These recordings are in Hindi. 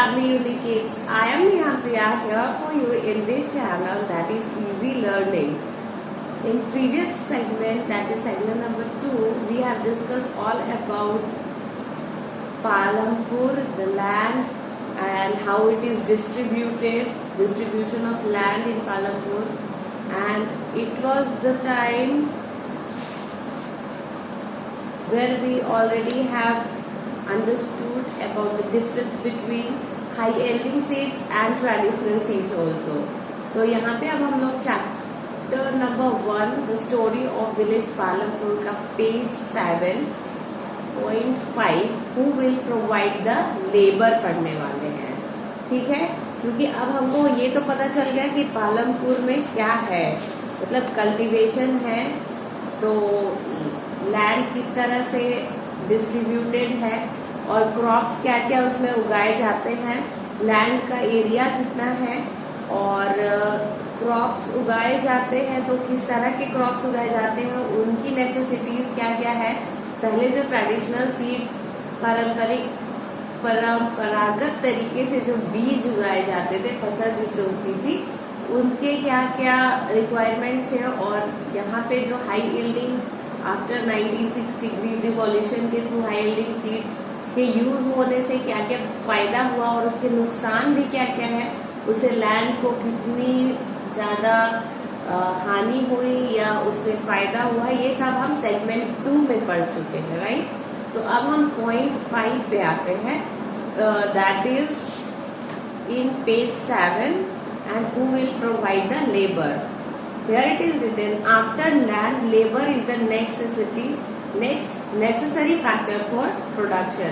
lovely unique kids. I am Neha Priya here for you in this channel that is Easy Learning. In previous segment, that is segment number 2, we have discussed all about Palampur, the land and how it is distribution of land in Palampur, and it was the time where we already have understood about the difference between high yielding seeds and traditional seeds also. तो यहाँ पे अब हम लोग chapter number 1 the story of village Palampur का page 7.5 who will provide the labour पढ़ने वाले हैं. ठीक है, क्योंकि अब हमको ये तो पता चल गया कि पालमपुर में क्या है, मतलब कल्टीवेशन है, तो लैंड किस तरह से डिस्ट्रीब्यूटेड है और क्रॉप्स क्या क्या उसमें उगाए जाते हैं, लैंड का एरिया कितना है और क्रॉप्स उगाए जाते हैं तो किस तरह के क्रॉप्स उगाए जाते हैं, उनकी नेसेसिटीज क्या क्या है. पहले जो ट्रेडिशनल सीड्स परंपरागत तरीके से जो बीज उगाए जाते थे, फसल जिससे उगती थी, उनके क्या क्या रिक्वायरमेंट्स थे, और यहाँ पे जो high yielding after 1960 green revolution के थ्रू हाई यील्डिंग सीड्स के यूज होने से क्या क्या फायदा हुआ और उसके नुकसान भी क्या क्या है, उससे लैंड को कितनी ज्यादा हानि हुई या उससे फायदा हुआ, ये सब हम सेगमेंट 2 में पढ़ चुके हैं, राइट. तो अब हम पॉइंट 5 पे आते हैं, that is in page 7 and who will provide the labour. Here it is written, after land, labor is the next necessary factor for production.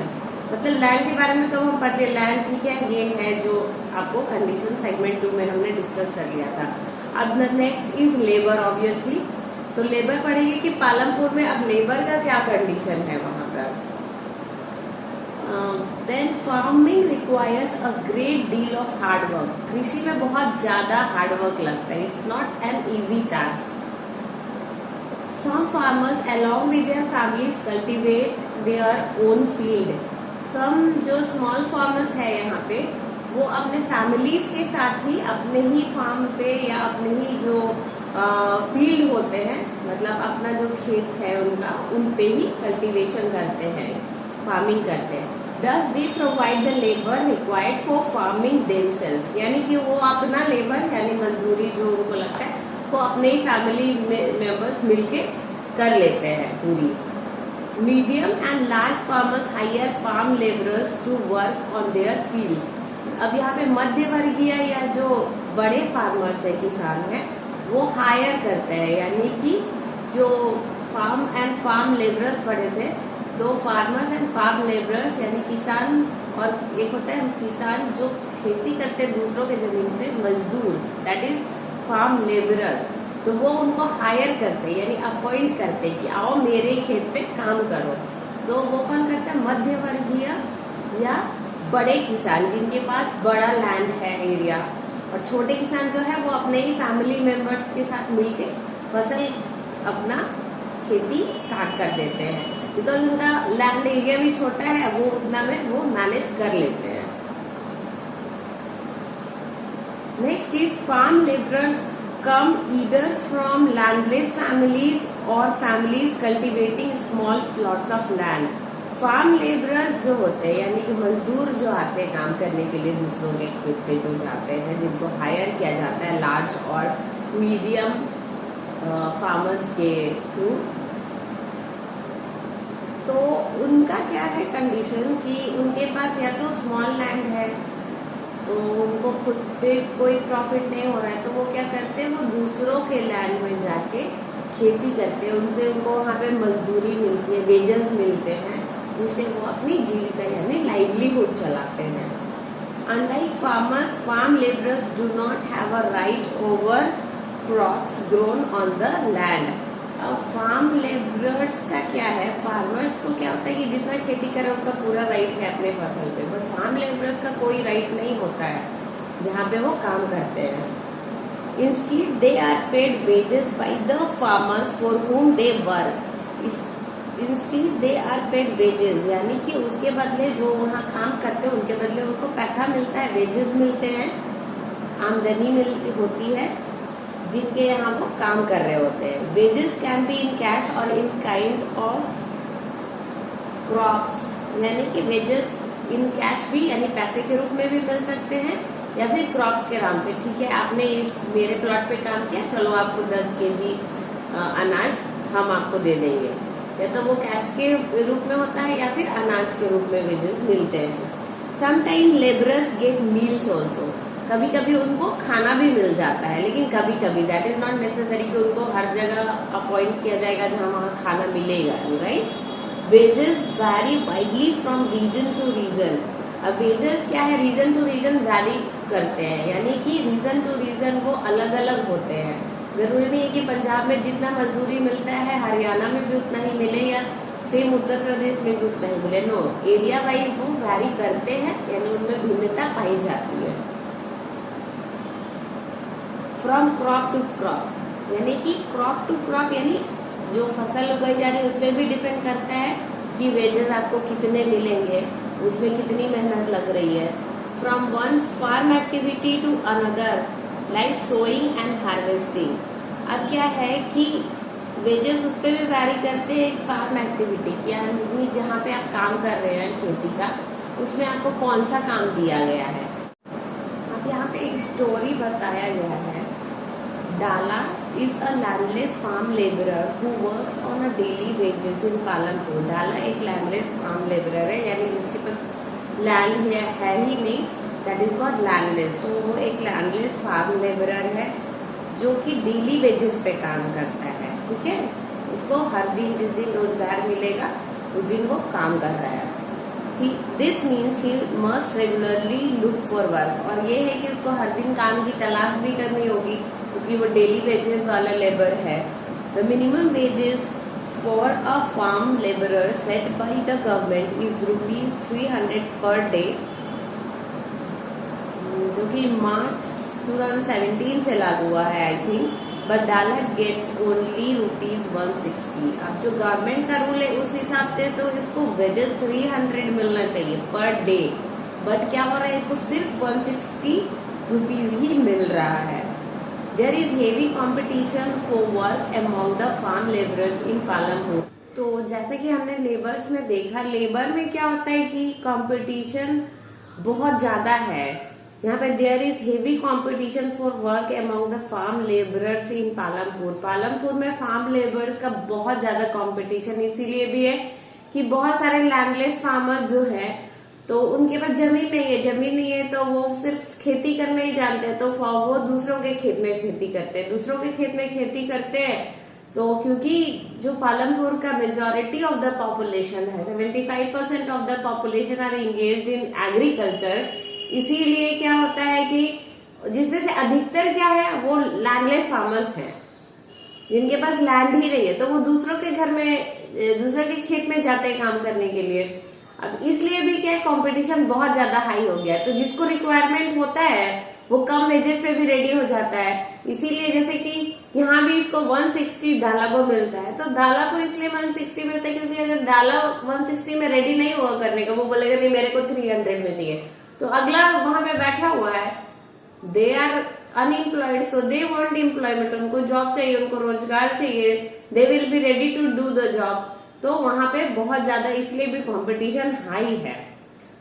मतलब लैंड के बारे में तो हम पढ़ते, लैंड ठीक है, ये है जो आपको कंडीशन सेगमेंट 2 में हमने डिस्कस कर लिया था. अब नेक्स्ट इज लेबर, ऑब्वियसली. तो लेबर पढ़ेंगे कि पालमपुर में अब लेबर का क्या कंडीशन है वहां पर. Then farming requires a great deal of hard work. कृषि में बहुत ज्यादा हार्ड वर्क लगता है, it's not an easy task. Some farmers along with their families cultivate their own field. Some जो स्मॉल फार्मर्स है यहाँ पे, वो अपने फैमिलीज के साथ ही अपने ही फार्म पे या अपने ही जो फील्ड होते हैं, मतलब अपना जो खेत है उनका, उन पे ही कल्टीवेशन करते हैं, फार्मिंग करते हैं. Thus they provide the labor required for farming themselves. यानी कि वो अपना लेबर यानी मजदूरी जो उनको लगता है वो अपने ही फैमिली मेंबर्स मिलके कर लेते हैं पूरी. Medium and large farmers hire farm labourers to work on their fields. अब यहाँ पे मध्य वर्गीय या जो बड़े फार्मर्स है, किसान है, वो हायर करते हैं, यानी कि जो फार्म एंड फार्म लेबरर्स पढ़े थे, तो फार्मर्स एंड फार्म लेबरर्स यानी किसान, और एक होता है किसान जो खेती करते हैं दूसरों के जमीन पे, मजदूर, दैट इज फार्म लेबरर्स. तो वो उनको हायर करते यानी अपॉइंट करते कि आओ मेरे खेत पे काम करो. तो वो कौन करता है, मध्य वर्गीय या बड़े किसान जिनके पास बड़ा लैंड है, एरिया. और छोटे किसान जो है वो अपने ही फैमिली मेंबर्स के साथ मिलके फसल अपना खेती स्टार्ट कर देते हैं, बिकॉज उनका लैंड एरिया भी छोटा है, वो उतना में वो मैनेज कर लेते हैं. Next is farm labourers come either from landless families और families cultivating small plots of land. Farm labourers जो होते हैं यानी कि मजदूर जो आते हैं काम करने के लिए दूसरों के खेत पे जो जाते हैं, जिनको हायर किया जाता है लार्ज और मीडियम फार्मर्स के थ्रू, तो उनका क्या है कंडीशन कि उनके पास या तो स्मॉल लैंड है, तो उनको खुद पे कोई प्रॉफिट नहीं हो रहा है, तो वो क्या करते हैं, वो दूसरों के लैंड में जाके खेती करते हैं, उनसे उनको वहाँ पे मजदूरी मिलती है, वेजेस मिलते हैं, जिससे वो अपनी जीविका यानी लाइवलीहुड चलाते हैं. Unlike farmers, farm labourers do not have a right over crops grown on the land. अब फार्म लेबरर्स का क्या है, फार्मर्स को क्या होता है कि जितना खेती करे उनका पूरा राइट है अपने फसल पे, बट फार्म लेबरर्स का कोई राइट नहीं होता है जहाँ पे वो काम करते हैं. Instead, they are paid wages by the farmers for whom they work. Instead they are paid wages, यानी कि उसके बदले जो वहाँ काम करते हैं उनके बदले उनको पैसा मिलता है, वेजेस मिलते हैं, आमदनी मिलती होती है जिनके यहाँ वो काम कर रहे होते हैं। Wages can be in cash और इन काइंड ऑफ क्रॉप्स, यानी कि वेजेस इन कैश भी यानी पैसे के रूप में भी मिल सकते हैं या फिर क्रॉप्स के नाम पे। ठीक है, आपने इस मेरे प्लॉट पे काम किया, चलो आपको 10 केजी अनाज हम आपको दे देंगे, या तो वो कैश के रूप में होता है या फिर अनाज के रूप में वेजेस मिलते हैं। Sometime labourers get meals also, कभी कभी उनको खाना भी मिल जाता है, लेकिन कभी कभी, दैट इज नॉट नेसेसरी कि उनको हर जगह अपॉइंट किया जाएगा जहाँ वहाँ खाना मिलेगा, right. Wages vary widely from region to region. अब वेजेस क्या है, रीजन टू रीजन वैरी करते हैं, यानी कि रीजन टू रीजन वो अलग अलग होते हैं। जरूरी नहीं है कि पंजाब में जितना मजदूरी मिलता है हरियाणा में भी उतना ही मिले या सेम उत्तर प्रदेश में भी उतना ही मिले। नो, एरिया वाइज वो वैरी करते हैं, यानी उनमें भिन्नता पाई जाती है। फ्रॉम क्रॉप टू क्रॉप, यानी कि क्रॉप टू क्रॉप यानी जो फसल उगाई जा रही है उसमें भी डिपेंड करता है कि वेजेस आपको कितने मिलेंगे, उसमें कितनी मेहनत लग रही है। From one farm activity to another like sowing and harvesting. अब क्या है कि वेजेस उस पर भी वैरी करते हैं, एक फार्म एक्टिविटी की, यानी जहाँ पे आप काम कर रहे हैं खेती का, उसमें आपको कौन सा काम दिया गया है। अब यहाँ पे एक स्टोरी बताया गया है। Dala is a landless farm labourer who works on a daily wages in Palanpur. Dala एक लैंडलेस फार्म लेबरर है, यानी जिसके पास लैंड है ही नहीं, दैट इज कॉल्ड लैंडलेस। तो वो एक लैंडलेस फार्म लेबरर है जो कि डेली वेजेस पे काम करता है। ठीक है, उसको हर दिन जिस दिन रोजगार मिलेगा उस दिन वो काम कर रहा है। This means he must regularly look for work, और ये है कि उसको हर दिन काम की तलाश भी करनी होगी क्योंकि वो डेली वेजेस वाला लेबर है। The minimum wages for a farm labourer set by the government is ₹300 per day, जो कि मार्च 2017 से लागू हुआ है आई थिंक, बट डाला गेट्स ओनली ₹160। अब जो गवर्नमेंट का रूल है उस हिसाब से तो इसको वेजेस 300 मिलना चाहिए पर डे, बट क्या हो रहा है, इसको सिर्फ ₹160 ही मिल रहा है। There is heavy competition for work among the farm labourers in Palanpur. तो जैसा कि हमने लेबर्स में देखा, लेबर में क्या होता है कि कंपटीशन बहुत ज्यादा है। यहाँ पे there is heavy competition for work among the farm labourers in Palampur. Palampur में फार्म लेबर्स का बहुत ज्यादा कंपटीशन इसीलिए भी है कि बहुत सारे लैंडलेस फार्मर्स जो है तो उनके पास जमीन नहीं है तो वो सिर्फ खेती करना ही जानते हैं, तो वो दूसरों के खेत में खेती करते हैं। दूसरों के खेत में खेती करते हैं तो क्योंकि जो पालमपुर का मेजोरिटी ऑफ द पॉपुलेशन है, 75% of the population are engaged in agriculture, इसीलिए क्या होता है कि जिसमें से अधिकतर क्या है वो लैंडलेस फार्मर्स हैं, जिनके पास लैंड ही नहीं है, तो वो दूसरों के घर में, दूसरों के खेत में जाते हैं काम करने के लिए। अब इसलिए भी क्या कंपटीशन बहुत ज्यादा हाई हो गया है, तो जिसको रिक्वायरमेंट होता है वो कम वेजेस पे भी रेडी हो जाता है। इसीलिए जैसे कि यहाँ भी इसको 160 डाला को मिलता है, तो डाला को इसलिए 160 मिलता है क्योंकि अगर डाला 160 में रेडी नहीं हुआ करने का, वो बोलेगा नहीं मेरे को 300 में चाहिए, तो अगला वहां पे बैठा हुआ है, they are unemployed, so they want employment, उनको जॉब चाहिए, उनको रोजगार चाहिए, they will be ready to do the job. तो वहां पे बहुत ज्यादा इसलिए भी कंपटीशन हाई है।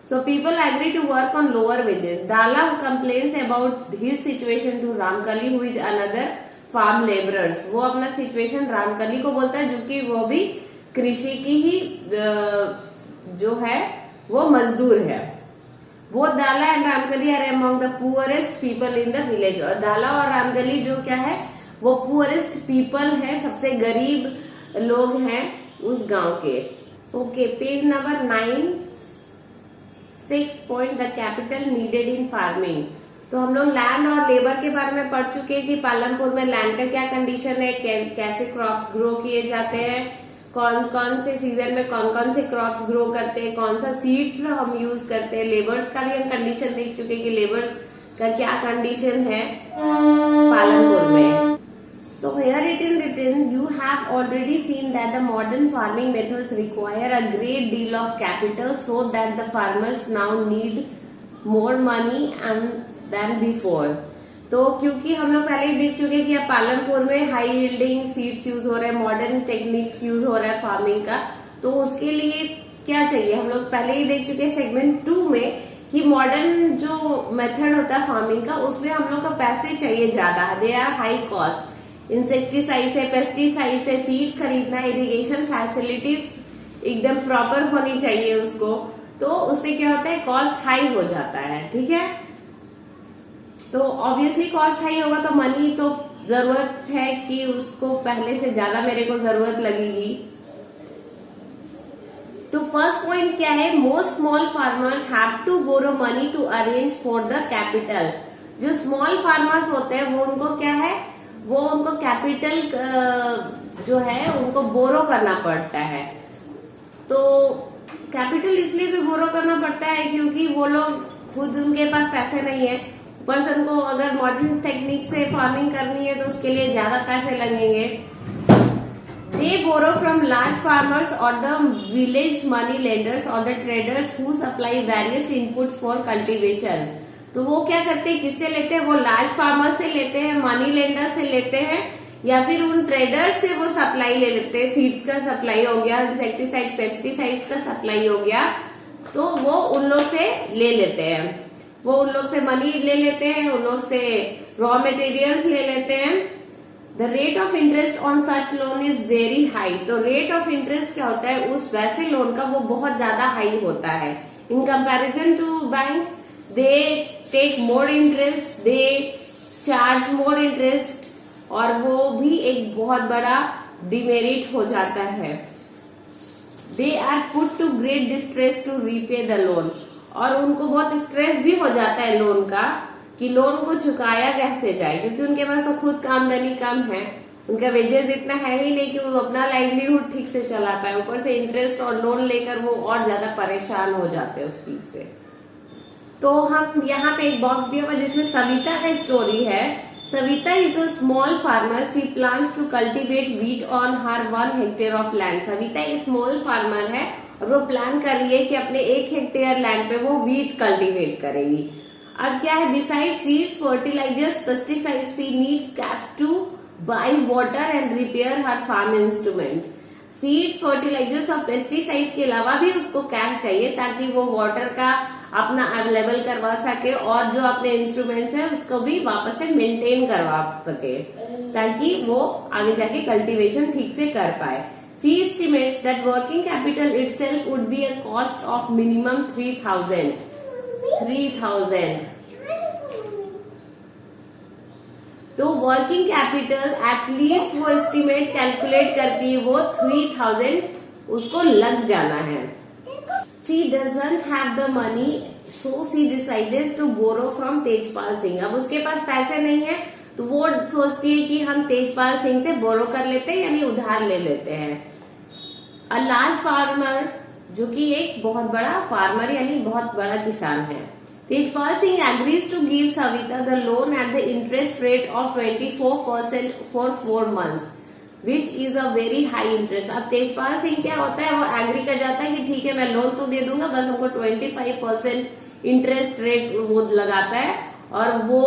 So people agree to work on lower wages. Dala complains about his situation to Ramkali who is another farm labourers. वो अपना सिचुएशन रामकली को बोलता है, जो कि वो भी कृषि की ही जो है वो मजदूर है। वो Dala and Ramkali are among the poorest people in the village. और डाला और रामगली जो क्या है वो पुअरेस्ट पीपल है, सबसे गरीब लोग हैं उस गांव के। Okay, page number 9, 6 point the capital needed in farming. तो हम लोग लैंड और लेबर के बारे में पढ़ चुके हैं कि पालमपुर में लैंड का क्या कंडीशन है, कैसे क्रॉप्स ग्रो किए जाते हैं, कौन कौन से सीजन में कौन कौन से क्रॉप्स ग्रो करते हैं, कौन सा सीड्स हम यूज करते हैं। लेबर्स का भी हम कंडीशन देख चुके हैं कि लेबर्स का क्या कंडीशन है पालनपुर में। So here it is written, you have already seen that the modern farming methods require a great deal of capital, so that the farmers now need more money than before. तो क्योंकि हम लोग पहले ही देख चुके कि अब पालनपुर में हाई यील्डिंग सीड्स यूज हो रहे हैं, मॉडर्न टेक्निक्स यूज हो रहा है फार्मिंग का, तो उसके लिए क्या चाहिए हम लोग पहले ही देख चुके हैं सेगमेंट 2 में कि मॉडर्न जो मेथड होता है फार्मिंग का उसमें हम लोग को पैसे चाहिए ज्यादा, they are high cost. Insecticide है, पेस्टिसाइड है, सीड्स खरीदना, इरिगेशन फैसिलिटीज एकदम प्रॉपर होनी चाहिए उसको, तो उससे क्या होता है कॉस्ट हाई हो जाता है। ठीक है, तो ऑब्वियसली कॉस्ट हाई होगा तो मनी तो जरूरत है कि उसको पहले से ज्यादा मेरे को जरूरत लगेगी। तो फर्स्ट पॉइंट क्या है, most small farmers have to borrow money to arrange for the capital. जो स्मॉल फार्मर्स होते हैं वो उनको क्या है, वो उनको कैपिटल जो है उनको बोरो करना पड़ता है। तो कैपिटल इसलिए भी बोरो करना पड़ता है क्योंकि वो लोग खुद उनके पास पैसे नहीं है, पर्सन को अगर मॉडर्न टेक्निक से फार्मिंग करनी है तो उसके लिए ज्यादा पैसे लगेंगे। दे बोरो फ्रॉम लार्ज फार्मर्स और द विलेज मनी लेंडर्स और the traders who supply various input for cultivation. तो वो क्या करते हैं, किससे लेते हैं, वो लार्ज फार्मर से लेते हैं, मनी लेंडर से लेते हैं, या फिर उन ट्रेडर्स से वो सप्लाई ले लेते हैं। सीड्स का सप्लाई हो गया, इंसेक्टिसाइड पेस्टिसाइड्स का सप्लाई हो गया, तो वो उन लोग से ले लेते हैं, वो उन लोग से मनी ले लेते हैं, उन लोग से रॉ मटेरियल्स ले लेते हैं। The rate of interest on such loan is very high. तो रेट ऑफ इंटरेस्ट क्या होता है उस वैसे लोन का, वो बहुत ज्यादा हाई होता है in comparison to bank. They take more interest, they charge more interest, और वो भी एक बहुत बड़ा डिमेरिट हो जाता है। They are put to great distress to repay the loan, और उनको बहुत स्ट्रेस भी हो जाता है लोन का कि लोन को चुकाया कैसे जाए, क्योंकि उनके पास तो खुद का आमदनी कम है, उनका वेजेस इतना है ही नहीं कि वो अपना लाइवलीहुड ठीक से चला पाए, ऊपर से इंटरेस्ट और लोन लेकर वो और ज्यादा परेशान हो जाते हैं उस चीज से। तो हम यहाँ पे एक बॉक्स दिया हुआ जिसमें सविता का स्टोरी है। Savita is a small farmer, she plans to cultivate wheat on her 1 hectare of land. Savita एक स्मॉल फार्मर है और वो प्लान कर रही है कि अपने 1 हेक्टेयर लैंड पे वो वीट कल्टीवेट करेगी। अब क्या है, beside seeds, fertilisers, pesticides, she needs cash to buy water and repair her farm instruments. Seeds, fertilisers और पेस्टिसाइड्स के अलावा भी उसको कैश चाहिए ताकि वो वाटर का अपना अवेलेबल करवा सके और जो अपने इंस्ट्रूमेंट्स है उसको भी वापस से मेंटेन करवा सके ताकि वो आगे जाके कल्टीवेशन ठीक से कर पाए। She estimates that working capital itself would be a cost of minimum 3,000. तो वर्किंग कैपिटल एटलीस्ट वो एस्टिमेट कैलकुलेट करती है, वो 3,000 उसको लग जाना है। She doesn't have the money, so she decides to borrow from Tejpal Singh. अब उसके पास पैसे नहीं है तो वो सोचती है कि हम तेजपाल सिंह से बोरो कर लेते हैं, यानी उधार ले लेते हैं। अ लार्ज फार्मर, जो कि एक बहुत बड़ा फार्मर यानी बहुत बड़ा किसान है। Tejpal Singh agrees to give Savita the loan at the interest rate of 24% for 4 months, which is a very high interest. अब तेजपाल सिंह क्या होता है, वो एग्री कर जाता है कि ठीक है मैं लोन तो दे दूंगा, बस हमको 25% इंटरेस्ट रेट वो लगाता है, और वो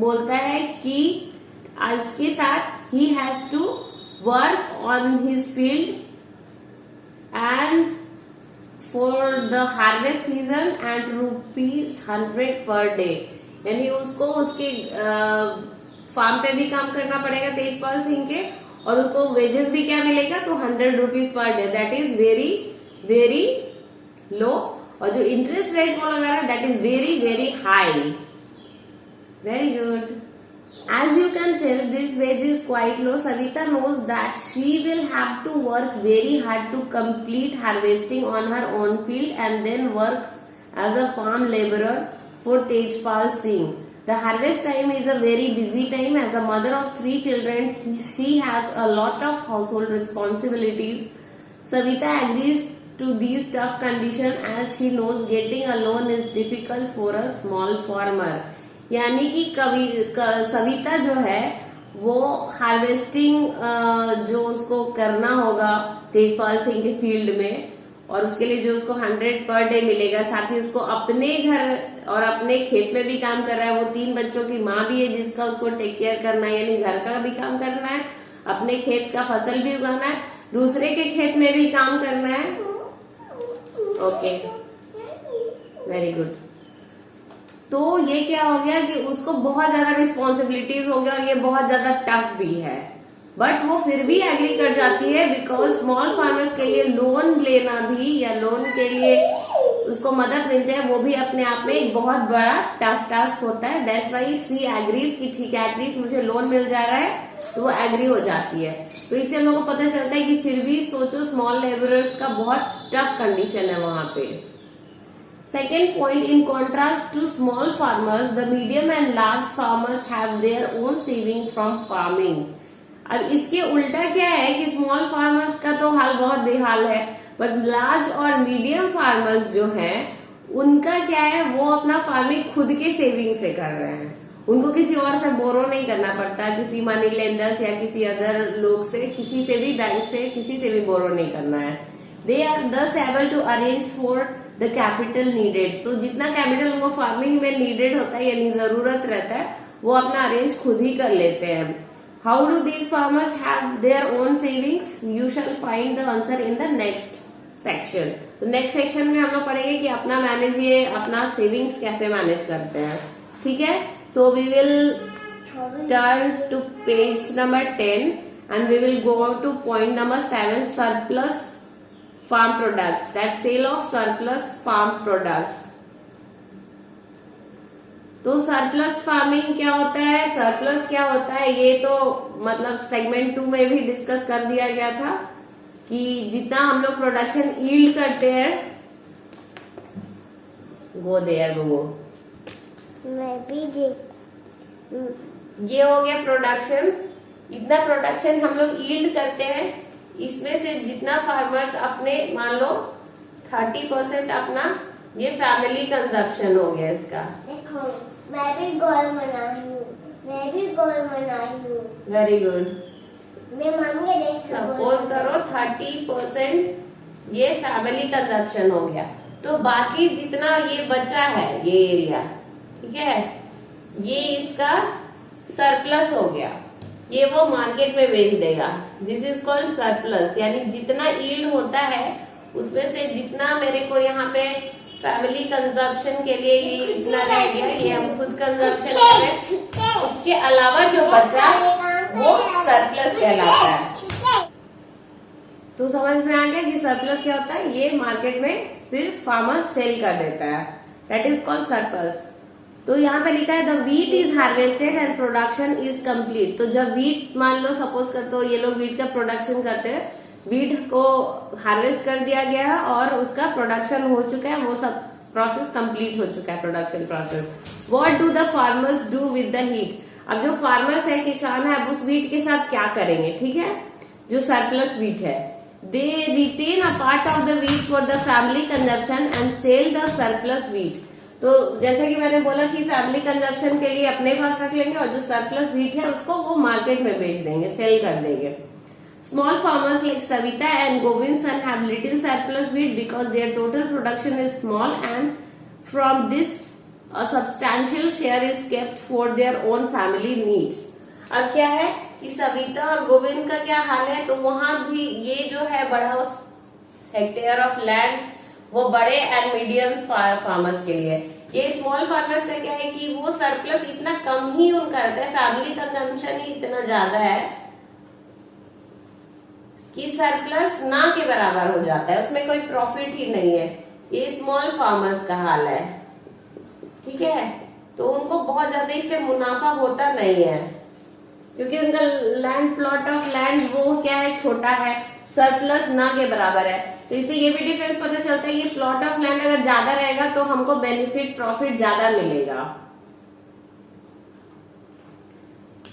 बोलता है कि इसके साथ ही has to work on his field and for the harvest season and ₹100 per day, यानी उसको उसके फार्म पे भी काम करना पड़ेगा तेजपाल सिंह के, और उनको वेजेस भी क्या मिलेगा, तो ₹100 per day. That is very very low, और जो इंटरेस्ट रेट वो लगा रहा है that is very very high. Very good. As you can tell, this wage is quite low. Savita knows that she will have to work very hard to complete harvesting on her own field and then work as a farm laborer for Tejpal Singh. The harvest time is a very busy time. As a mother of 3 children, she has a lot of household responsibilities. Savita agrees to these tough conditions as she knows getting a loan is difficult for a small farmer. यानी कि सविता जो है वो हार्वेस्टिंग जो उसको करना होगा तेजपाल सिंह के फील्ड में, और उसके लिए जो उसको 100 पर डे मिलेगा, साथ ही उसको अपने घर और अपने खेत में भी काम कर रहा है। वो 3 बच्चों की माँ भी है जिसका उसको टेक केयर करना है, यानी घर का भी काम करना है, अपने खेत का फसल भी उगाना है, दूसरे के खेत में भी काम करना है। Okay, very good. तो ये क्या हो गया कि उसको बहुत ज्यादा रिस्पॉन्सिबिलिटीज हो गया और ये बहुत ज्यादा टफ भी है, बट वो फिर भी एग्री कर जाती है, बिकॉज स्मॉल फार्मर्स के लिए लोन लेना भी या लोन के लिए उसको मदद मिल जाए वो भी अपने आप में एक बहुत बड़ा टफ टास्क होता है। दैट्स वाई शी एग्रीज कि ठीक है एटलीस्ट मुझे लोन मिल जा रहा है, तो वो एग्री हो जाती है। तो इससे हम लोग को पता चलता है कि फिर भी सोचो स्मॉल लेबरर्स का बहुत टफ कंडीशन है वहां पे। Second point, in contrast to small farmers, the medium and large farmers have their own saving from farming. अब इसके उल्टा क्या है कि स्मॉल फार्मर्स का तो हाल बहुत बेहाल है, बट लार्ज और मीडियम फार्मर्स जो हैं उनका क्या है, वो अपना फार्मिंग खुद के सेविंग से कर रहे हैं। उनको किसी और से बोरो नहीं करना पड़ता, किसी मनी लेंडर्स या किसी अदर लोग से, किसी से भी बैंक से, किसी से भी बोरो नहीं करना है। They are thus able to arrange for the capital needed. तो जितना कैपिटल उनको फार्मिंग में नीडेड होता है यानी जरूरत रहता है, वो अपना अरेंज खुद ही कर लेते हैं। How do these farmers have their own savings? You shall find the answer in the next section. तो नेक्स्ट सेक्शन में हम लोग पढ़ेंगे कि अपना मैनेज, ये अपना सेविंग्स कैसे मैनेज करते हैं। ठीक है, so we will turn to page number 10 and we will go to point number 7, surplus farm products, that sale of surplus farm products। तो सरप्लस फार्मिंग क्या होता है, सरप्लस क्या होता है, ये तो मतलब सेगमेंट 2 में भी डिस्कस कर दिया गया था कि जितना हम लोग प्रोडक्शन यील्ड करते हैं, गो देयर वो मैं भी ये हो गया प्रोडक्शन। इतना प्रोडक्शन हम लोग यील्ड करते हैं, इसमें से जितना फार्मर्स अपने मान लो 30% अपना ये फैमिली कंजप्शन हो गया इसका। देखो मैं भी गोल बनाई हूँ, मैं भी गोल बनाई हूँ। Very good. मैं मम्मी के देश सपोज करो 30% ये फैमिली कंजप्शन हो गया, तो बाकी जितना ये बचा है ये एरिया, ठीक है, ये इसका सरप्लस हो गया, ये वो मार्केट में बेच देगा। दिस इज कॉल्ड सरप्लस, यानी जितना यील्ड होता है उसमें से जितना मेरे को यहाँ पे फैमिली कंजप्शन के लिए ये इतना रह गया, ये हम खुद कंजप्शन करें, उसके अलावा जो बचा वो सरप्लस कहलाता है। तो समझ में आ गया कि सरप्लस क्या होता है, ये मार्केट में फिर फार्मर सेल कर देता है, दैट इज कॉल्ड सरप्लस। तो यहाँ पे लिखा है the wheat is harvested and production is complete. तो जब वीट मान लो सपोज करते हो ये लोग वीट का प्रोडक्शन करते हैं, वीट को हार्वेस्ट कर दिया गया है और उसका प्रोडक्शन हो चुका है, वो सब प्रोसेस कंप्लीट हो चुका है, production process. What do the farmers do with the heat? अब जो फार्मर्स है, किसान है, अब उस वीट के साथ क्या करेंगे, ठीक है, जो सरप्लस वीट है, they retain a part of the wheat for the family consumption and sell the surplus wheat. तो जैसे कि मैंने बोला कि फैमिली कंजप्शन के लिए अपने पास रख लेंगे और जो सरप्लस वीट है उसको वो मार्केट में बेच देंगे, सेल कर देंगे। Small farmers like Savita and Govind son have little surplus wheat because their total production is small and from this a substantial share is kept for their own family needs. अब क्या है कि सविता और गोविंद का क्या हाल है, तो वहां भी ये जो है बड़ा हेक्टेयर ऑफ लैंड वो बड़े एंड मीडियम फार्मर्स के लिए। ये स्मॉल फार्मर्स का क्या है कि वो सरप्लस इतना कम ही उनका रहता है, फैमिली कंजम्पशन ही इतना ज्यादा है कि सरप्लस ना के बराबर हो जाता है, उसमें कोई प्रॉफिट ही नहीं है। ये स्मॉल फार्मर्स का हाल है, ठीक है। तो उनको बहुत ज्यादा इससे मुनाफा होता नहीं है क्योंकि उनका लैंड, प्लॉट ऑफ लैंड वो क्या है, छोटा है, सरप्लस ना के बराबर है। तो इससे ये भी डिफरेंस पता चलता है, ये प्लॉट ऑफ लैंड अगर ज्यादा रहेगा तो हमको बेनिफिट, प्रॉफिट ज्यादा मिलेगा।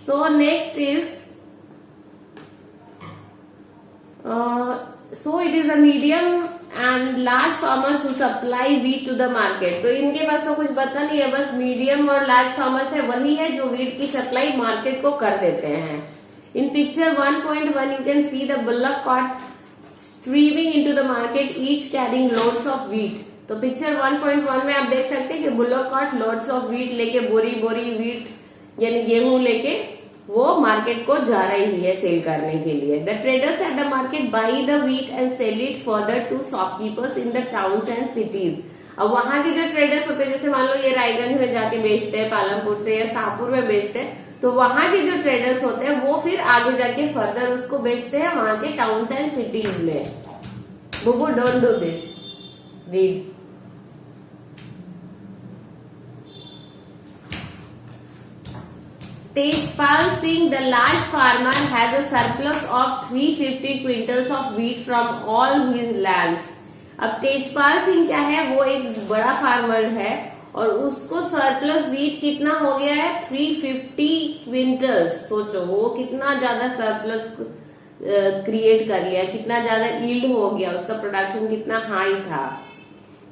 So next is So it is a medium and large farmers who supply wheat to the market. तो इनके पास तो कुछ बता नहीं है, बस मीडियम और लार्ज फार्मर्स है, वही है जो व्हीट की सप्लाई मार्केट को कर देते हैं. In picture 1.1 you can see the bullock cart streaming into the market, each carrying loads of wheat. तो पिक्चर 1.1 में आप देख सकते हैं कि बुल्लॉक कार्ट लोड्स ऑफ व्हीट लेके बोरी बोरी व्हीट यानी गेहूं लेके वो मार्केट को जा रही है सेल करने के लिए. The traders at the market buy the wheat and sell it further to shopkeepers in the towns and cities. अब वहां के जो ट्रेडर्स होते हैं, जैसे मान लो ये रायगंज में जाके बेचते हैं, पालमपुर से या शाहपुर में बेचते हैं, तो वहां के जो ट्रेडर्स होते हैं वो फिर आगे जाके फर्दर उसको बेचते हैं वहां के टाउन्स एंड सिटीज में. बुबू don't do this, read. Tejpal Singh, the large farmer, has a surplus of 350 quintals of wheat from all his lands. अब तेजपाल सिंह क्या है, वो एक बड़ा फार्मर है और उसको सरप्लस व्हीट कितना हो गया है 350 क्विंटल्स. सोचो वो कितना ज्यादा सरप्लस क्रिएट कर लिया, कितना ज्यादा यील्ड हो गया, उसका प्रोडक्शन कितना हाई था.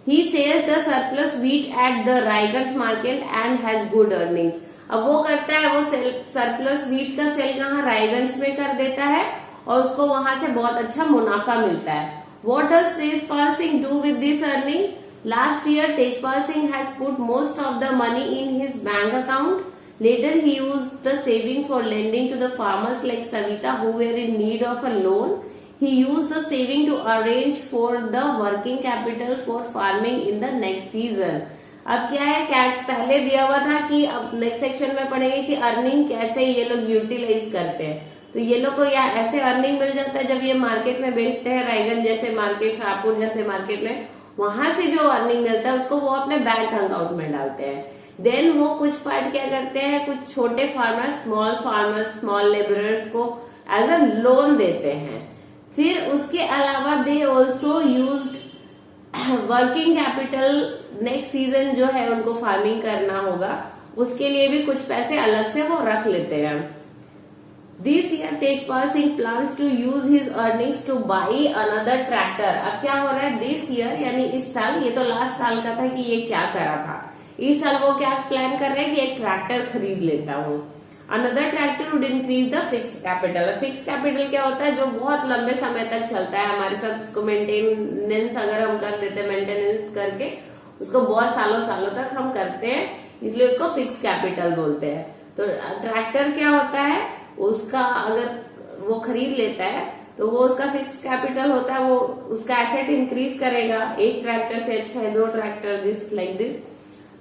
He sells the surplus wheat at the Raiganj market and has good earnings. अब वो करता है, वो सरप्लस व्हीट का सेल कहाँ, रायगंज में कर देता है और उसको वहां से बहुत अच्छा मुनाफा मिलता है. What does Tejpal Singh do with this earning? Last year, Tejpal Singh has put most of the money in his bank account. Later, he used the saving for lending to the farmers like Savita who were in need of a loan. He used the saving to arrange for the working capital for farming in the next season. अब क्या है, क्या पहले दिया हुआ था कि अब नेक्स्ट सेक्शन में पढ़ेंगे कि अर्निंग कैसे ये लोग यूटिलाइज करते हैं. तो ये लोग को या ऐसे अर्निंग मिल जाता है जब ये मार्केट में बेचते हैं, रायगंज जैसे मार्केट, शाहपुर जैसे मार्केट में, वहां से जो अर्निंग मिलता है उसको वो अपने बैंक अकाउंट में डालते हैं. देन वो कुछ पार्ट क्या करते हैं, कुछ छोटे फार्मर्स, स्मॉल लेबरर्स को एज अ लोन देते हैं. फिर उसके अलावा they also used working capital. Next season जो है उनको फार्मिंग करना होगा, उसके लिए भी कुछ पैसे अलग से वो रख लेते हैं. This year Tejpal Singh plans to use his earnings to buy another tractor. अब क्या हो रहा है, दिस ईयर यानी इस साल, ये तो लास्ट साल का था कि ये क्या करा था, इस साल वो क्या प्लान कर रहे हैं कि एक ट्रैक्टर खरीद लेता हूँ. Another tractor would increase the fix capital. Fix capital क्या होता है, जो बहुत लंबे समय तक चलता है हमारे साथ, उसको मेंटेनेंस अगर हम कर देते हैं, मेंटेनेंस करके उसको बहुत सालों तक हम करते हैं, इसलिए उसको फिक्स कैपिटल बोलते हैं. तो ट्रैक्टर क्या होता है, उसका अगर वो खरीद लेता है तो वो उसका फिक्स कैपिटल होता है, वो उसका एसेट इंक्रीज करेगा. एक ट्रैक्टर से अच्छा है 2 tractor, this like this.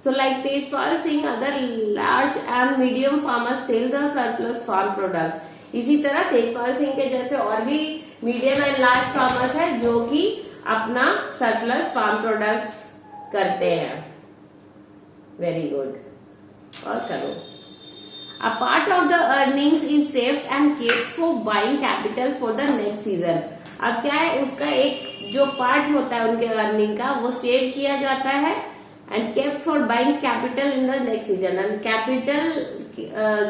So like Tejpal Singh, other large and medium farmers sell the surplus farm products. इसी तरह तेजपाल सिंह के जैसे और भी मीडियम एंड लार्ज फार्मर्स हैं जो कि अपना सरप्लस फार्म प्रोडक्ट्स करते हैं. वेरी गुड, और करो. A part of the earnings is saved and kept for buying capital for the next season. अब क्या है, उसका एक जो पार्ट होता है उनके अर्निंग का, वो सेव किया जाता है and kept for buying capital in the next season. And capital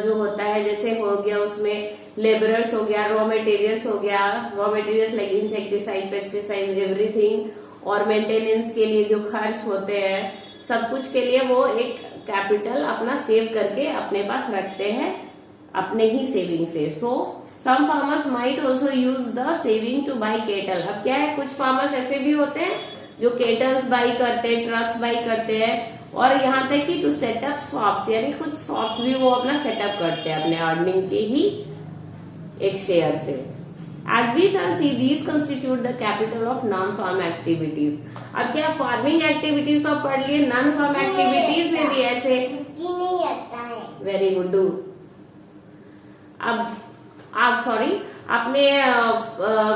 जो होता है, जैसे हो गया उसमें लेबरर्स हो गया, रॉ मटेरियल्स हो गया, raw materials like insecticide, pesticide, everything, और मेंटेनेंस के लिए जो खर्च होते हैं, सब कुछ के लिए वो एक कैपिटल अपना सेव करके अपने पास रखते हैं अपने ही सेविंग से. So some farmers might also use the saving to buy cattle. अब क्या है, कुछ फार्मर्स ऐसे भी होते हैं जो केटल्स बाई करते हैं, ट्रक्स बाई करते हैं, और यहाँ तक कि टू सेटअप शॉप्स, यानी कुछ शॉप्स भी वो अपना सेटअप करते हैं अपने अर्निंग के ही एक शेयर से. As we shall see, these constitute the capital of non-farm activities. अब क्या फार्मिंग एक्टिविटीज तो पढ़ लिए, नॉन फार्म एक्टिविटीज में भी ऐसे नहीं आता है. Very good. डू. अब आप सॉरी आपने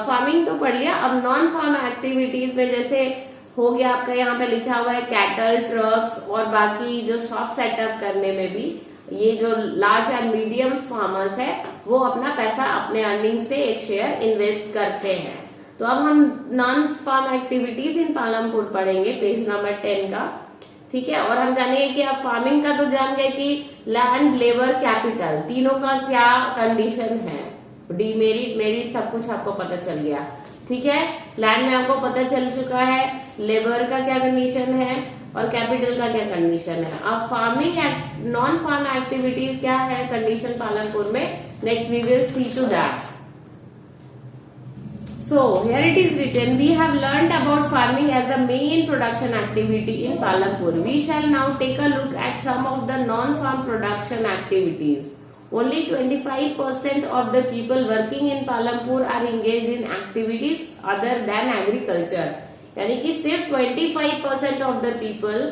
फार्मिंग तो पढ़ लिया, अब नॉन फार्म एक्टिविटीज में जैसे हो गया आपका यहाँ पे लिखा हुआ है कैटल, ट्रक्स, और बाकी जो शॉप सेटअप करने में भी ये जो लार्ज एंड मीडियम फार्मर्स है वो अपना पैसा अपने अर्निंग से एक शेयर इन्वेस्ट करते हैं. तो अब हम non farm activities in Palampur पढ़ेंगे, पेज नंबर 10 का. ठीक है, और हम जानेंगे कि आप फार्मिंग का तो जान गए कि लैंड, लेबर, कैपिटल तीनों का क्या कंडीशन है, डीमेरिट, मेरिट, सब कुछ आपको पता चल गया. ठीक है, लैंड में आपको पता चल चुका है लेबर का क्या कंडीशन है और कैपिटल का क्या कंडीशन है। अब फार्मिंग नॉन फार्म एक्टिविटीज क्या है कंडीशन पालनपुर में, next we will see to that. So here it is written, we have learnt about farming as the main production activity in Palampur. We shall now take a look at some of the non-farm production activities. Only 25% of the people working in Palampur are engaged in activities other than agriculture. यानी कि सिर्फ 25% of the people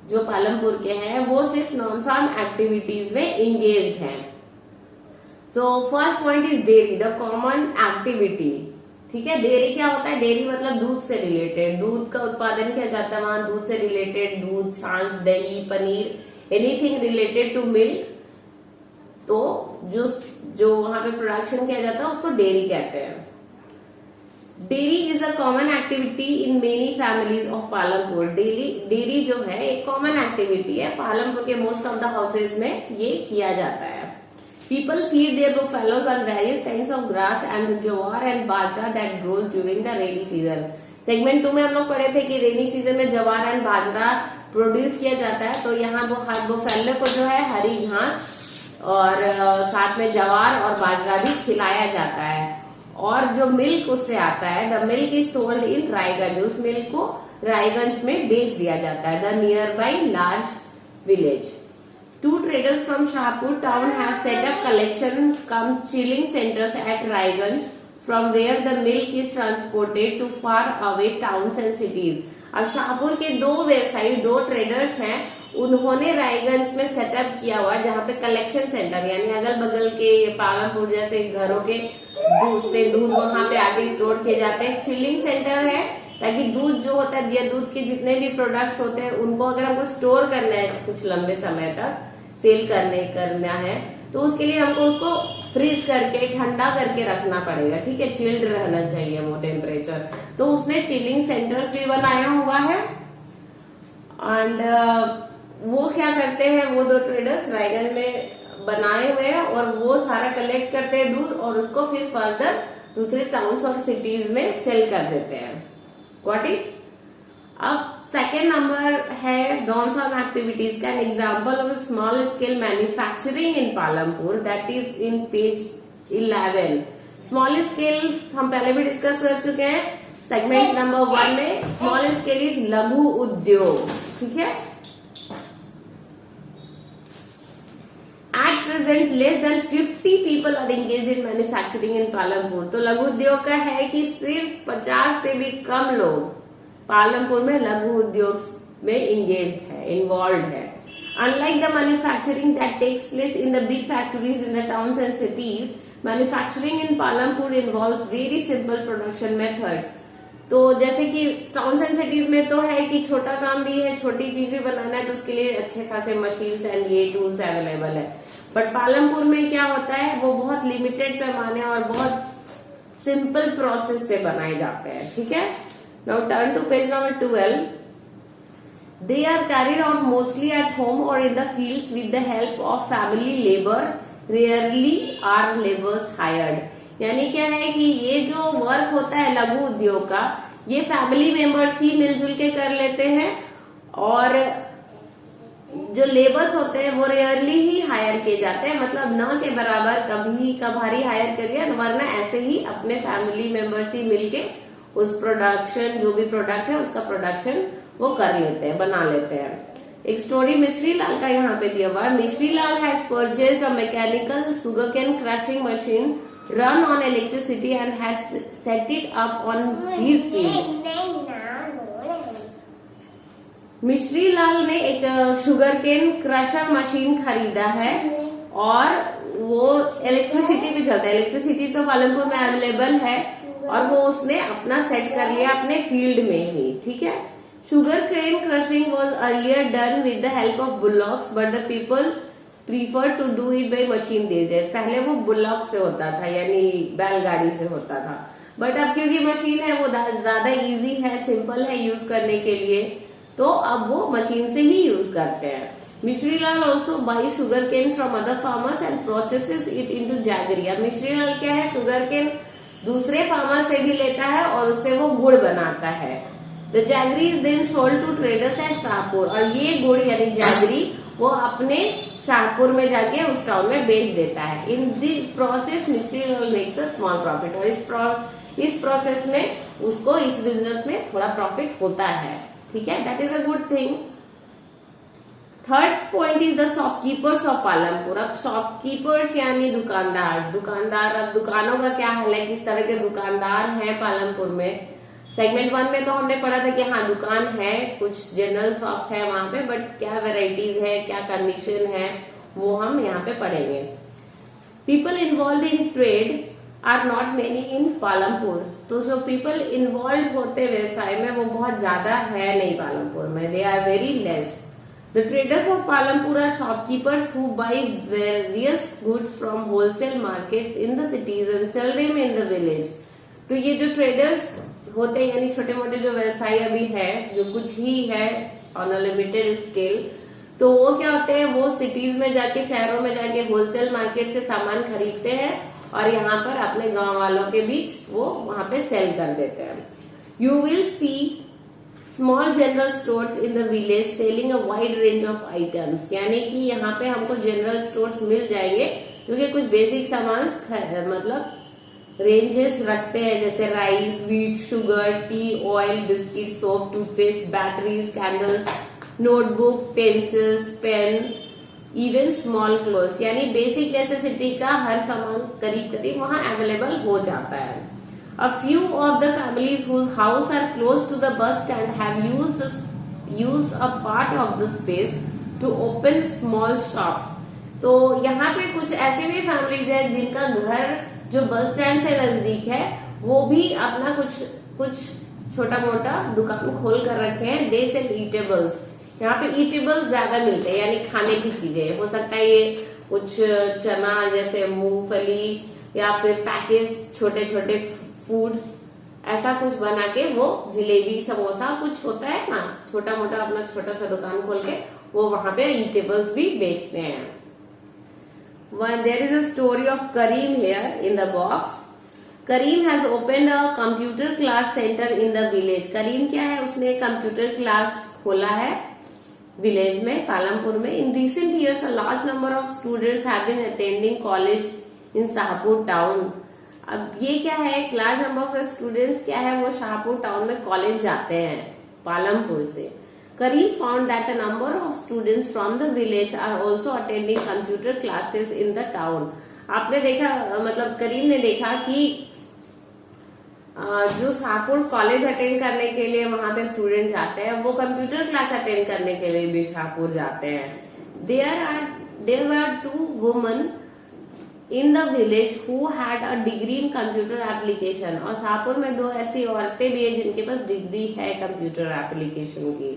जो पालमपुर के हैं वो सिर्फ नॉन फार्म एक्टिविटीज में engaged हैं। So first point is dairy, the common activity। ठीक है, डेयरी क्या होता है, डेयरी मतलब दूध से रिलेटेड, दूध का उत्पादन किया जाता है वहां, दूध से रिलेटेड दूध, छाछ, दही, paneer, anything related to milk. तो जो वहां पे प्रोडक्शन किया जाता है उसको डेयरी कहते हैं। Dairy is a common activity in many families of Palampur. Dairy जो है एक कॉमन एक्टिविटी है, पालमपुर के मोस्ट ऑफ द हाउसेज में ये किया जाता है। People feed their buffaloes on various kinds of grass and jowar and bajra that grows during the rainy season. Segment 2 में हम लोग पढ़े थे कि रेनी सीजन में जवार एंड बाजरा प्रोड्यूस किया जाता है। तो यहाँ बुफेलो को जो है हरी घास और साथ में जवार और बाजरा भी खिलाया जाता है। और जो मिल्क उससे आता है, the milk is sold in Raiganj, उस मिल्क को रायगंज में बेच दिया जाता है, the near by large village. Two traders from Shahpur town have set up collection cum chilling centers at Raiganj, from where the milk is transported to far away towns and cities. अब शाहपुर के दो व्यवसायी, दो ट्रेडर्स हैं, उन्होंने रायगंज में सेटअप किया हुआ जहाँ पे कलेक्शन सेंटर, यानी अगल बगल के पालमपुर जैसे घरों के दूध से दूध वहां पे आके स्टोर किए जाते हैं। चिलिंग सेंटर है ताकि दूध जो होता है, दूध के जितने भी प्रोडक्ट्स होते हैं उनको अगर हमको स्टोर करना है कुछ लंबे समय तक सेल करना है तो उसके लिए हमको उसको फ्रीज करके ठंडा करके रखना पड़ेगा। ठीक है, चिल्ड रहना चाहिए वो टेम्परेचर। तो उसने चिलिंग सेंटर्स भी बनाया हुआ है। एंड वो क्या करते हैं, वो दो ट्रेडर्स रायगंज में बनाए हुए हैं और वो सारा कलेक्ट करते हैं दूध और उसको फिर फर्दर दूसरे टाउन्स और सिटीज में सेल कर देते हैं। Got it. अब सेकेंड नंबर है नॉन फार्म एक्टिविटीज का example of small scale manufacturing in Palampur, that is in page 11। Small scale हम पहले भी डिस्कस कर चुके हैं सेगमेंट नंबर 1 में। स्मॉल स्केल इज लघु उद्योग। ठीक है, at present less than 50 people are engage in manufacturing in Palampur. तो लघु उद्योग का है कि सिर्फ 50 से भी कम लोग पालमपुर में लघु उद्योग में इंगेज है, इन्वॉल्व है। Unlike the manufacturing that takes place in the big factories in the towns and cities, manufacturing in Palampur involves very simple production methods. तो जैसे कि टाउन्स एंड सिटीज में तो है कि छोटा काम भी है, छोटी चीज भी बनाना है तो उसके लिए अच्छे खासे मशीन्स एंड ये टूल्स अवेलेबल है। बट पालमपुर में क्या होता है, वो बहुत लिमिटेड पैमाने और बहुत सिंपल प्रोसेस से बनाए जाते हैं। ठीक है, now turn to page number 12. They are carried out mostly at home or in the fields with the help of family labor. Rarely are laborers hired. यानी क्या है कि ये जो वर्क होता है लघु उद्योग का, ये फैमिली मेंबर्स ही मिलजुल के कर लेते हैं और जो लेबर्स होते हैं वो रेयरली ही हायर किए जाते हैं, मतलब न के बराबर कभी कभारी हायर कर लिया, वरना ऐसे ही अपने फैमिली मेंबर्स ही मिलके उस प्रोडक्शन जो भी प्रोडक्ट है उसका प्रोडक्शन वो कर लेते हैं, बना लेते हैं। एक स्टोरी मिश्री लाल का यहाँ पे दिया हुआ है। Mishri Lal has purchased a mechanical sugarcane crushing machine run on electricity and has set it up on his field. Mishri Lal ने एक शुगरकेन क्रशर मशीन खरीदा है और वो इलेक्ट्रिसिटी पे चलता है। इलेक्ट्रिसिटी तो पालमपुर में अवेलेबल है और वो उसने अपना सेट कर लिया अपने फील्ड में ही। ठीक है, sugar cane crushing was earlier done with the help of bullocks but the people prefer to do it by machine these days. पहले वो बुलॉक से होता था, यानी बैलगाड़ी से होता था, बट अब क्योंकि मशीन है वो ज्यादा इजी है, सिंपल है यूज करने के लिए, तो अब वो मशीन से ही यूज करते हैं। Mishrilal also buy sugar cane from other farmers and processes it into jaggery. अब मिश्रीलाल क्या है, शुगर केन दूसरे फार्मर से भी लेता है और उससे वो गुड़ बनाता है। The jaggery is then sold to traders at Shahpur, और ये गुड़ यानी जैगरी वो अपने शाहपुर में जाके उस टाउन में बेच देता है। In this process mystery Lal makes a small profit, और इस प्रोसेस में उसको इस बिजनेस में थोड़ा प्रॉफिट होता है। ठीक है, that is a good thing. Third point is the shopkeepers of Palampur. अब शॉपकीपर्स यानी दुकानदार, अब दुकानों का क्या हाल है, किस तरह के दुकानदार हैं पालमपुर में। सेगमेंट 1 में तो हमने पढ़ा था कि हाँ दुकान है, कुछ जनरल शॉप्स है वहां पे, बट क्या वेराइटीज है, क्या कंडीशन है, वो हम यहाँ पे पढ़ेंगे। People involve in trade are not many in Palampur, तो जो पीपल इन्वॉल्व होते व्यवसाय में वो बहुत ज्यादा है नहीं पालमपुर में, they are very less. The traders of Palampur are shopkeepers who buy various goods from wholesale markets in the cities and sell them in the village. तो ये जो ट्रेडर्स होते हैं यानी छोटे मोटे जो व्यवसायी अभी है, जो कुछ ही है ऑन अ लिमिटेड स्केल, तो वो क्या होते हैं, वो सिटीज में जाके, शहरों में जाके होलसेल मार्केट से सामान खरीदते हैं और यहाँ पर अपने गांव वालों के बीच वो वहां पे सेल कर देते हैं। You will C small general stores in the village selling a wide range of items, यानी कि यहाँ पे हमको जनरल स्टोर्स मिल जाएंगे क्योंकि कुछ बेसिक सामान मतलब रेंजेस रखते हैं, जैसे rice, wheat, sugar, tea, oil, biscuit, soap, toothpaste, batteries, candles, notebook, pencils, pen, even small clothes, यानी बेसिक नेसेसिटी का हर सामान करीब करीब वहां अवेलेबल हो जाता है। A few of the families whose house are close to the bus stand have used a part of the space to open small shops. तो यहाँ पे कुछ ऐसे भी फैमिलीज हैं जिनका घर जो बस स्टैंड से नजदीक है, वो भी अपना कुछ छोटा मोटा दुकान खोल कर रखे हैं। दे सेल ईटेबल्स, यहाँ पे ईटेबल्स ज्यादा मिलते हैं, यानी खाने की चीजें। हो सकता है ये कुछ चना जैसे मूंगफली या फिर पैकेज छोटे छोटे फूड्स, ऐसा कुछ बना के वो जलेबी, समोसा, कुछ होता है ना छोटा मोटा, अपना छोटा सा दुकान खोल के वो वहां पे ईटेबल्स भी बेचते हैं। There is a story of Kareem here in the box. Kareem has opened a computer class center in the village. Kareem क्या है, उसने कंप्यूटर क्लास खोला है विलेज में, पालमपुर में। In recent years, a large number of students have been attending college in Shahpur town. अब ये क्या है, एक लार्ज नंबर ऑफ स्टूडेंट्स क्या है, वो शाहपुर टाउन में कॉलेज जाते हैं पालमपुर से। Kareem found that a number of students from the village are also attending computer classes in the town. आपने देखा, मतलब करीम ने देखा कि जो शाहपुर कॉलेज अटेंड करने के लिए वहां पे स्टूडेंट जाते हैं, वो कंप्यूटर क्लास अटेंड करने के लिए भी शाहपुर जाते हैं। There were 2 women in the village who had a degree in computer application, और शाहपुर में 2 ऐसी औरतें भी है जिनके पास डिग्री है कंप्यूटर एप्लीकेशन की।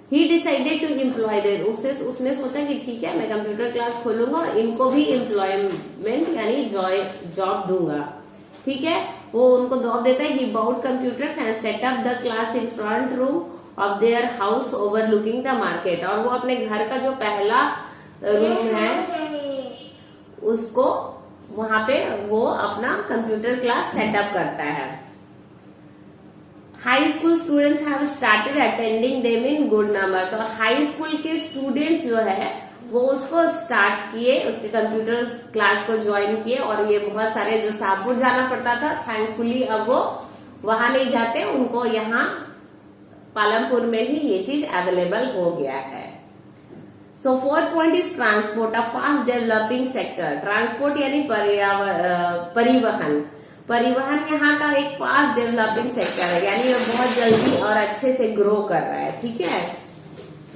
He decided to employ them. उसने सोचा कि ठीक है, मैं कंप्यूटर क्लास खोलूंगा और इनको भी एम्प्लॉयमेंट यानी जॉब दूंगा। ठीक है, वो उनको जॉब देता है। He bought computers and set up the class in front room of their house overlooking the market. और वो अपने घर का जो पहला रूम है उसको वहां पे वो अपना कंप्यूटर क्लास सेटअप करता है। High school students have started attending them in good numbers, और हाई स्कूल के स्टूडेंट्स जो है वो उसको स्टार्ट किए, उसके कंप्यूटर क्लास को ज्वाइन किए। और ये बहुत सारे जो शाहपुर जाना पड़ता था, थैंकफुली अब वो वहां नहीं जाते, उनको यहाँ पालमपुर में ही ये चीज अवेलेबल हो गया है। सो 4th point is transport, a fast developing sector. Transport यानी परिवहन यहाँ का एक फास्ट डेवलपिंग सेक्टर है, यानी ये बहुत जल्दी और अच्छे से ग्रो कर रहा है। ठीक है,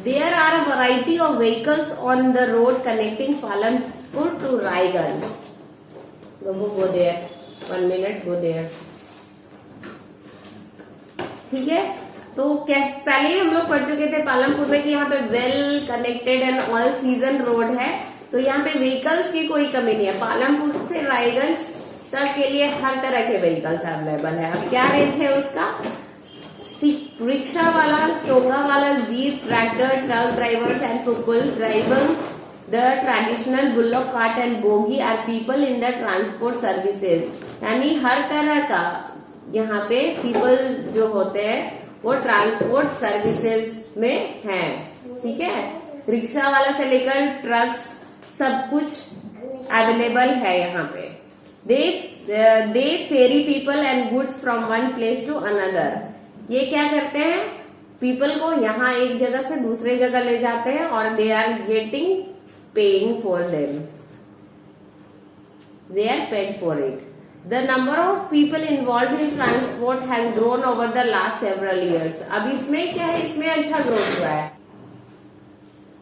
there are a variety of vehicles on the road connecting Palampur to Raiganj. Go there, 1 minute, go there. ठीक है, तो पहले ही हम लोग पढ़ चुके थे पालमपुर में कि यहाँ पे well connected and all season road है, तो यहाँ पे व्हीकल्स की कोई कमी नहीं है। पालमपुर से रायगंज तक के लिए हर तरह के व्हीकल्स अवेलेबल है। अब क्या रेंज है उसका, रिक्शा वाला, स्टोंगा वाला, jeep, tractor, truck drivers and people driving the traditional bullock cart and bogie are people in the transport services. यानी हर तरह का यहाँ पे पीपल जो होते हैं वो ट्रांसपोर्ट सर्विसेज में हैं, ठीक है। रिक्शा वाला से लेकर ट्रक्स सब कुछ अवेलेबल है यहाँ पे। They ferry people and goods from one place to another. ये क्या करते हैं, पीपल को यहाँ एक जगह से दूसरे जगह ले जाते हैं और they are getting paying for them, they are paid for it. The number of people involved in transport has grown over the last several years. अब इसमें क्या है, इसमें अच्छा ग्रोथ हुआ है।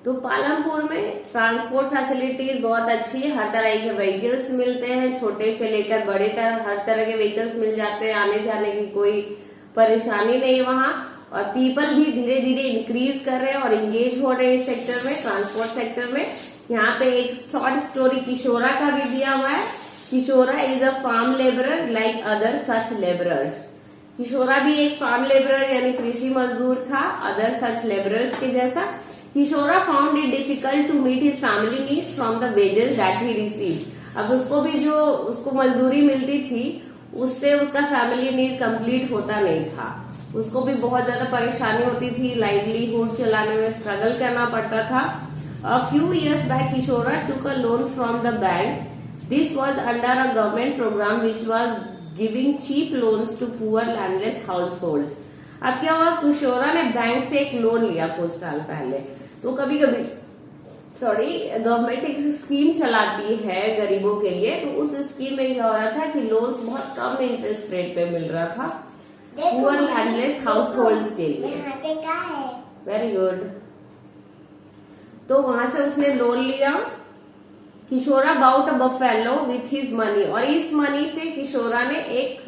तो पालमपुर में ट्रांसपोर्ट फैसिलिटीज बहुत अच्छी है, हर तरह के व्हीकल्स मिलते हैं, छोटे से लेकर बड़े तक हर तरह के व्हीकल्स मिल जाते हैं, आने जाने की कोई परेशानी नहीं वहाँ। और पीपल भी धीरे धीरे इंक्रीज कर रहे हैं और इंगेज हो रहे हैं इस सेक्टर में, ट्रांसपोर्ट सेक्टर में। यहाँ पे एक शॉर्ट स्टोरी किशोरा का भी दिया हुआ है। Kishora is a farm labourer like other such labourers. Kishora भी एक फार्म लेबरर यानी कृषि मजदूर था, अदर सच लेबरर्स के जैसा। Kishora found it difficult to meet his family needs from the wages that he receive. अब उसको भी जो उसको मजदूरी मिलती थी उससे उसका फैमिली नीड कंप्लीट होता नहीं था, उसको भी बहुत ज्यादा परेशानी होती थी, लाइवलीहुड चलाने में स्ट्रगल करना पड़ता था। A few years back, Kishora took a loan from the bank. This was under a government program which was giving cheap loans to poor landless households. अब क्या हुआ, किशोरा ने बैंक से एक लोन लिया कुछ साल पहले। तो कभी कभी गवर्नमेंट एक स्कीम चलाती है गरीबों के लिए, तो उस स्कीम में क्या हो रहा था कि लोन्स बहुत कम इंटरेस्ट रेट पे मिल रहा था पुअर लैंडलेस हाउसहोल्ड्स के लिए। Very good. तो वहां से उसने लोन लिया। Kishora bought a buffalo with his money, और इस मनी से किशोरा ने एक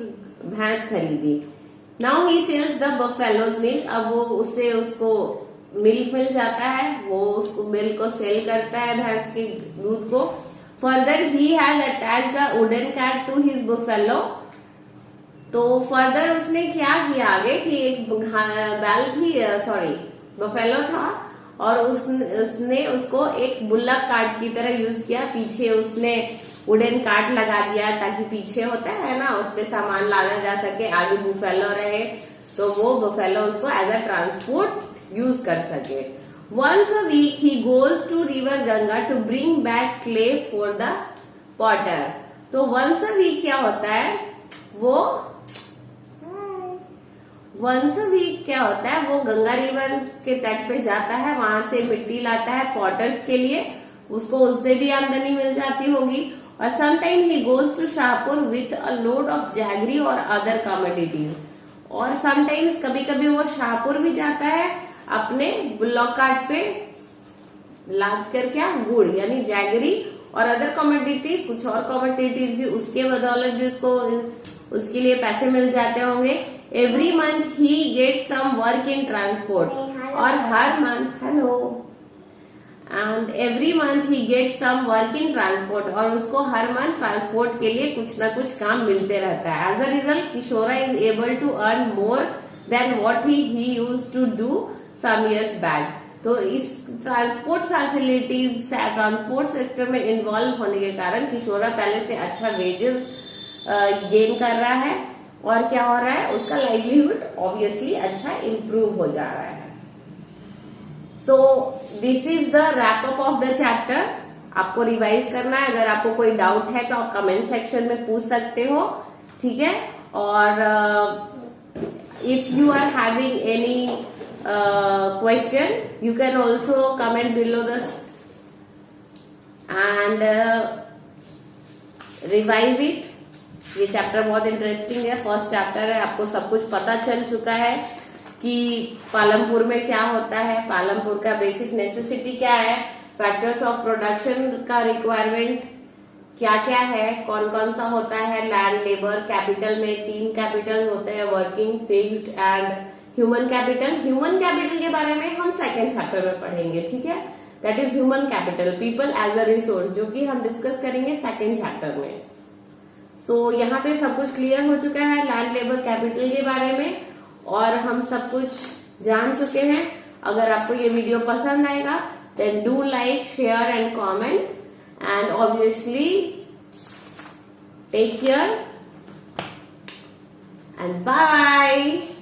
भैंस खरीदी। Now he sells the buffalo's milk. अब वो उससे उसको मिल्क मिल जाता है, वो उसको मिल्क को सेल करता है भैंस के दूध को। Further he has attached a wooden cart to his buffalo. तो फर्दर उसने क्या किया आगे कि एक बैल थी, बफेलो था, और उसने उसको एक बुल्लक कार्ट की तरह यूज किया। पीछे उसने वुडन कार्ट लगा दिया ताकि पीछे होता है ना, उस पे सामान लाना जा सके, आगे बुफेलो रहे, तो वो बुफेलो उसको एज अ ट्रांसपोर्ट यूज कर सके। Once a week he goes to river Ganga to bring back clay for the potter. तो वंस अ वीक क्या होता है, वो गंगा रिवर के तट पे जाता है, वहां से मिट्टी लाता है पॉटर्स के लिए, उसको उससे भी आमदनी मिल जाती होगी। और sometime he goes to Shahpur with a load of jaggery और अदर कमोडिटीज। और समटाइम्स कभी कभी वो शाहपुर भी जाता है अपने बुल्लॉक कार्ट पे लाद कर क्या गुड़ यानी जैगरी और अदर कमोडिटीज, कुछ और कमोडिटीज भी उसके बदौलत भी उसको उसके लिए पैसे मिल जाते होंगे। Every month he get some work in transport, और हर month every month he get some work in transport, और उसको हर मंथ ट्रांसपोर्ट के लिए कुछ ना कुछ काम मिलते रहता है। As a result Kishora is able to earn more than what he used to do some years back. तो इस ट्रांसपोर्ट फैसिलिटीज ट्रांसपोर्ट सेक्टर में इन्वॉल्व होने के कारण किशोरा पहले से अच्छा वेजेस गेन कर रहा है, और क्या हो रहा है, उसका लाइवलीहुड ऑब्वियसली अच्छा इम्प्रूव हो जा रहा है। So this is the wrap up of the chapter. आपको रिवाइज करना है, अगर आपको कोई डाउट है तो आप कमेंट सेक्शन में पूछ सकते हो, ठीक है। और if you are having any question you can also comment below the and revise it. ये चैप्टर बहुत इंटरेस्टिंग है, फर्स्ट चैप्टर है, आपको सब कुछ पता चल चुका है कि पालमपुर में क्या होता है, पालमपुर का बेसिक नेसेसिटी क्या है, फैक्टर्स ऑफ प्रोडक्शन का रिक्वायरमेंट क्या क्या है, कौन कौन सा होता है, लैंड, लेबर, कैपिटल में 3 कैपिटल होते हैं, working, fixed and human capital. Human capital के बारे में हम सेकेंड चैप्टर में पढ़ेंगे, ठीक है। That is human capital, people as a resource, जो कि हम डिस्कस करेंगे सेकेंड चैप्टर में। सो यहाँ पे सब कुछ क्लियर हो चुका है लैंड, लेबर, कैपिटल के बारे में, और हम सब कुछ जान चुके हैं। अगर आपको ये वीडियो पसंद आएगा then do like, share and comment, and obviously take care and bye.